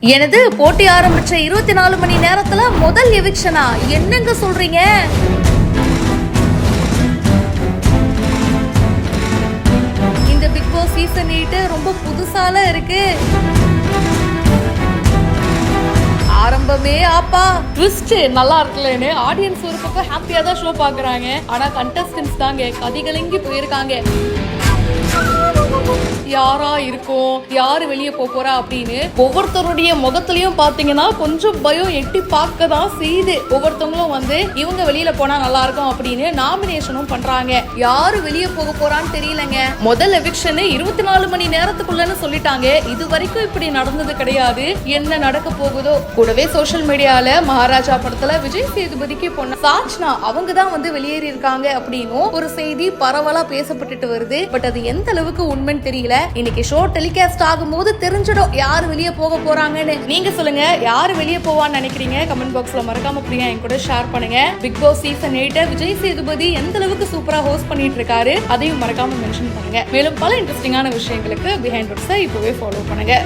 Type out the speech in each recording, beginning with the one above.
எனது போட்டி ஆரம்பிச்ச 24 மணி நேரத்துல முதல் எவிக்ஷனா? என்னங்க சொல்றீங்க? இந்த பிக் பாஸ் சீசன் 8 ரொம்ப புதுசால இருக்கு. ஆரம்பமே ஆப்பா ட்விஸ்ட் நல்லா இருக்குல்லன்னு ஆடியன்ஸ் ஒரு பக்கம் ஹாப்பியா தான் ஷோ பாக்குறாங்க. ஆனா கண்டஸ்டன்ஸ் தாங்க கதிகலங்கி போயிருக்காங்க. யாரா இருக்கும், யாரு வெளியே போறா அப்படின்னு ஒவ்வொருத்தருடைய முகத்திலயும் பாத்தீங்கன்னா கொஞ்சம் பயம் எட்டி பார்க்க தான் செய்யுது. ஒவ்வொருத்தவங்களும் வந்து இவங்க வெளியில போனா நல்லா இருக்கும் அப்படின்னு நாமினேஷனும் பண்றாங்க. யாரு வெளியே போக போறான்னு தெரியலங்க. முதல் எவிக்ஷன் 24 மணி நேரத்துக்குள்ளன்னு சொல்லிட்டாங்க. இது வரைக்கும் இப்படி நடந்தது கிடையாது. என்ன நடக்க போகுதோ. கூடவே சோசியல் மீடியால மகாராஜா படத்துல விஜய் சேதுபதிக்கு பொண்ணு சாட்னா அவங்க தான் வந்து வெளியேறி இருக்காங்க அப்படின்னு ஒரு செய்தி பரவலா பேசப்பட்டுட்டு வருது. பட் அது எந்த அளவுக்கு உண்மைன்னு தெரியல. இன்னைக்கு ஷோ டெலிகாஸ்ட் ஆகும்போது தெரிஞ்சிடும் யாரு வெளியே போக போறாங்கன்னு. நீங்க சொல்லுங்க, யாரு வெளியே போவான்னு நினைக்கிறீங்க? கமெண்ட் பாக்ஸ்ல மறக்காம பிரியா என் கூட ஷேர் பண்ணுங்க. பிக் பாஸ் சீசன் 8 விஜய் சேதுபதி எந்த அளவுக்கு சூப்பரா ஹோஸ்ட் பண்ணிட்டு இருக்காரு அதையும் மறக்காம மென்ஷன் பண்ணுங்க. மேலும் பல இன்ட்ரெஸ்டிங்கான விஷயங்களுக்கு பிஹைண்ட் வுட்ஸை இப்பவே ஃபாலோ பண்ணுங்க.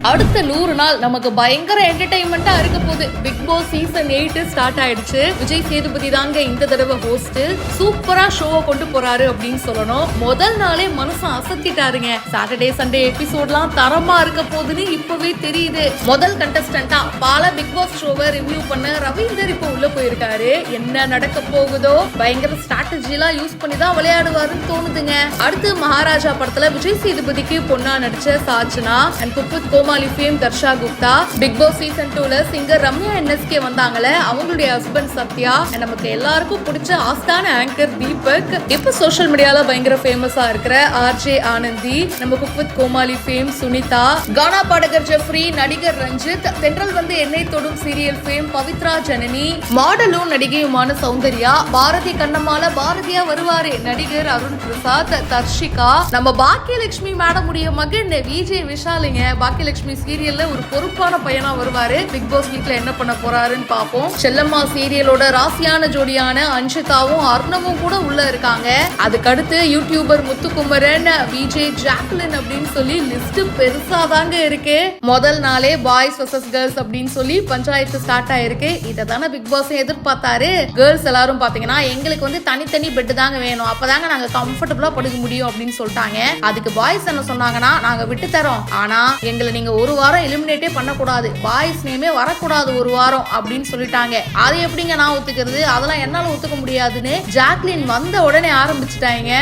அடுத்த 100 நாள் நமக்கு பயங்கர என்டர்டைன்மெண்டா இருக்க போகுது. பிக் பாஸ் சீசன் 8 ஸ்டார்ட் ஆயிடுச்சு. விஜய் சேதுபதி தாங்க இந்த தடவை ஹோஸ்ட். சூப்பரா ஷோவை கொண்டு போறாரு அப்படின்னு சொல்லணும். முதல் நாளே மனசு அசத்திட்டாருங்க. சாட்டர்டே சண்டே எபிசோட்லாம் தரமா இருக்க போகுதுன்னு இப்பவே தெரியுது. முதல் கண்டஸ்டன்டா பால பிக் பாஸ் ஷோவை ரிவ்யூ பண்ண ரவீந்தர் இப்போ உள்ள போயிருக்காரு. என்ன நடக்க போகுதோ பயங்கர ஸ்ட்ராட்டஜி எல்லாம் யூஸ் பண்ணி தான் விளையாடுவாருன்னு தோணுதுங்க. அடுத்து மகாராஜா படத்துல விஜய் சேதுபதிக்கு பொண்ணா நடிச்ச சாட்னா அண்ட் குப்புத் கோமாளி fame Darsha Gupta, Bigg pass season 2ல சிங்கர் ரம்யா என்எஸ்கே வந்தாங்கல, அவங்களுடைய ஹஸ்பண்ட் சத்யா, நமக்கு எல்லாருக்கும் பிடிச்ச ஆஸ்தான ஆங்கர் தீபக், இப்ப சோஷியல் மீடியால பயங்கர ஃபேமஸா இருக்கிற ஆர்ஜே ஆனந்தி, நம்ம குப்புத் கோமாளி ஃபேம் சுனிதா, கானா பாடகர் ஜெஃப்ரி, நடிகர் ரஞ்சித், தென்றல் வந்து என்னை தொடும் சீரியல் ஃபேம் பவித்ரா ஜனனி, மாடலும் நடிகையுமான சௌந்தர்யா, பாரதி கண்ணம்மால பாரதியா வருவாரு நடிகர் அருண் பிரசாத், தர்ஷிகா, நம்ம பாக்கியலட்சுமி மேடமுடைய மகன் விஜய் விஷாலுங்க. பாக்கியலட்சுமி சீரியல்ல ஒரு பொறுப்பான பையனா வருவாரு. பிக் பாஸ் வீட்ல என்ன பண்ண போறாருன்னு பாப்போம். செல்லம்மா சீரியலோட ராசியான ஜோடியான அன்ஷிதாவும் அர்ணவும் கூட உள்ள இருக்காங்க. அதுக்கடுத்து யூடியூபர் முத்துக்குமரன், விஜய் ஜாக்லின் அப்படின்னு சொல்லி லிஸ்ட் பெருசா தாங்க இருக்கு. முதல் நாளே பாய்ஸ் வர்சஸ் கேர்ள்ஸ் அப்படின்னு சொல்லி பஞ்சாயத்து ஸ்டார்ட் ஆயிருக்கு. இதை தானே பிக் பாஸ் எதிர்பார்த்தாரு. கேர்ள்ஸ் எல்லாரும் பாத்தீங்கன்னா எங்களுக்கு வந்து தனித்தனி பெட் தாங்க வேணும், அப்பதாங்க நாங்க கம்ஃபர்டபுளா படுக்க முடியும் அப்படின்னு சொல்லிட்டாங்க. அதுக்கு பாய்ஸ் என்ன சொன்னாங்கன்னா, நாங்க விட்டு தரோம், ஆனா எங்களை நீங்க ஒரு வாரம் எலிமினேட்டே பண்ணக்கூடாது, பாய்ஸ் நேமே வரக்கூடாது ஒரு வாரம் அப்படின்னு சொல்லிட்டாங்க. அது எப்படிங்க நான் ஒத்துக்கிறது? அதெல்லாம் என்னால ஒத்துக்க முடியாதுன்னு ஜாக்லின் வந்த உடனே ஆரம்பிச்சுட்டாங்க.